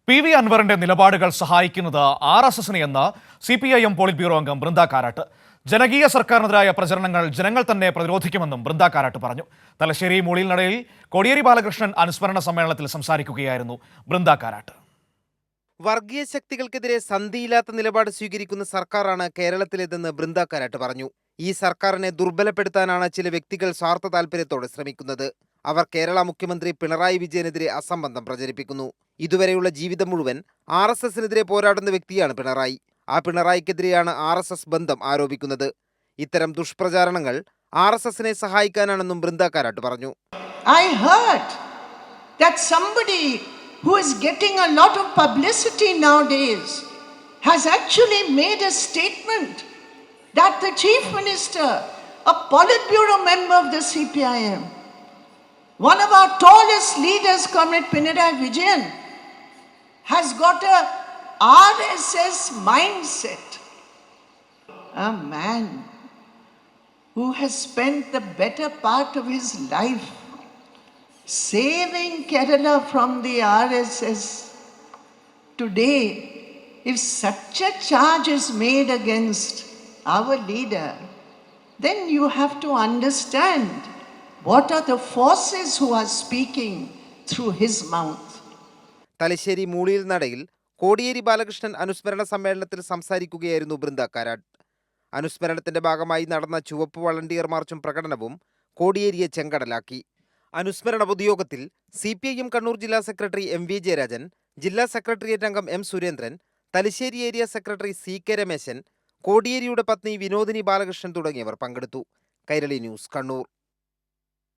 PV അൻവറിന്റെ നിലപാടുകൾ സഹായിക്കുന്നത് RSSനെ എന്ന് CPIM പോളിറ്റ് ബ്യൂറോ അംഗം ബൃന്ദ കാരാട്ട്. ജനകീയ സർക്കാരിനെതിരായ പ്രചരണങ്ങൾ ജനങ്ങൾ തന്നെ പ്രതിരോധിക്കുമെന്നും ബൃന്ദ കാരാട്ട് പറഞ്ഞു. തലശ്ശേരി മൂളിൽനടയിൽ കോടിയേരി ബാലകൃഷ്ണൻ അനുസ്മരണ സമ്മേളനത്തിൽ സംസാരിക്കുകയായിരുന്നു ബൃന്ദ കാരാട്ട്. വർഗീയ ശക്തികൾക്കെതിരെ സന്ധിയില്ലാത്ത നിലപാട് സ്വീകരിക്കുന്ന സർക്കാരാണ് കേരളത്തിലേതെന്ന് ബൃന്ദ കാരാട്ട് പറഞ്ഞു. ഈ സർക്കാരിനെ ദുർബലപ്പെടുത്താനാണ് ചില വ്യക്തികൾ സ്വാർത്ഥ താല്പര്യത്തോടെ ശ്രമിക്കുന്നത്. അവർ കേരള മുഖ്യമന്ത്രി പിണറായി വിജയനെതിരെ അസംബന്ധം പ്രചരിപ്പിക്കുന്നു. ഇതുവരെയുള്ള ജീവിതം മുഴുവൻ RSSനെതിരെ പോരാടുന്ന വ്യക്തിയാണ് പിണറായി. ആ പിണറായിക്കെതിരെയാണ് RSS ബന്ധം ആരോപിക്കുന്നത്. ഇത്തരം ദുഷ്പ്രചാരണങ്ങൾ RSSനെ സഹായിക്കാനാണെന്നും ബൃന്ദ കാരാട്ട് പറഞ്ഞു. I heard that somebody who is getting a lot of publicity nowadays has actually made a statement that the Chief Minister, a Politburo member of the CPIM, one of our tallest leaders, Comrade Pinarayi Vijayan, has got a RSS mindset. A man who has spent the better part of his life saving Kerala from the RSS. Today, if such a charge is made against our leader, then you have to understand what are the forces who are speaking through his mouth. Thalassery മൂളിൽനടയിൽ Kodiyeri Balakrishnan അനുസ്മരണ സമ്മേളനത്തിൽ സംസാരിക്കുകയായിരുന്നു ബൃന്ദ കാരാട്ട്. അനുസ്മരണത്തിന്റെ ഭാഗമായി നടന്ന ചുവപ്പ് volunteer മാർച്ചും പ്രകടനവും കോടിയേരിയെ ചെങ്കടലാക്കി. അനുസ്മരണ പൊതുയോഗത്തിൽ CPIM കണ്ണൂർ ജില്ലാ സെക്രട്ടറി MV ജയരാജൻ, ജില്ലാ സെക്രട്ടേറിയറ്റ് അംഗം M Surendran, Thalassery area secretary CK Rameshan, കോടിയേരിയുടെ പത്നി വിനോദിനി ബാലകൃഷ്ണൻ തുടങ്ങിയവർ പങ്കെടുത്തു. കൈരളി ന്യൂസ്, കണ്ണൂർ.